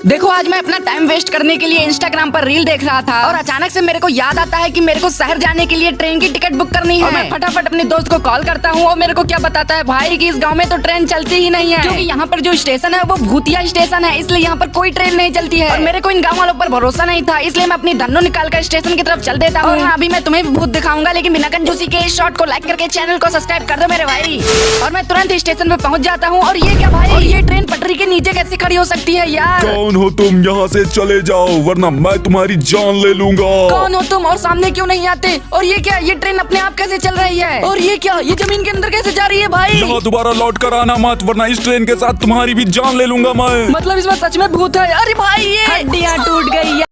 देखो आज मैं अपना टाइम वेस्ट करने के लिए इंस्टाग्राम पर रील देख रहा था और अचानक से मेरे को याद आता है कि मेरे को शहर जाने के लिए ट्रेन की टिकट बुक करनी है। और मैं फटाफट अपने दोस्त को कॉल करता हूँ और मेरे को क्या बताता है भाई कि इस गांव में तो ट्रेन चलती ही नहीं है, क्योंकि यहाँ पर जो स्टेशन है वो भूतिया स्टेशन है, इसलिए यहाँ पर कोई ट्रेन नहीं चलती है। और मेरे को इन गाँव वालों पर भरोसा नहीं था, इसलिए मैं अपनी धन्नो निकाल कर स्टेशन की तरफ चल देता हूँ। हाँ, अभी मैं तुम्हें भी भूत दिखाऊंगा, लेकिन बिना कंजूसी के इस शॉट को लाइक करके चैनल को सब्सक्राइब कर दो मेरे भाई। और मैं तुरंत स्टेशन पे पहुँच जाता हूँ। और ये क्या भाई, और ये ट्रेन पटरी के नीचे कैसे खड़ी हो सकती है यार? कौन हो तुम? यहाँ से चले जाओ वरना मैं तुम्हारी जान ले लूंगा। कौन हो तुम और सामने क्यों नहीं आते? और ये क्या, ये ट्रेन अपने आप कैसे चल रही है? और ये क्या, ये जमीन के अंदर कैसे जा रही है भाई? यहाँ दोबारा लौट कर आना मत वरना इस ट्रेन के साथ तुम्हारी भी जान ले लूंगा मैं। मतलब इसमें सच में भूत है? अरे भाई ये हड्डियाँ टूट गई है।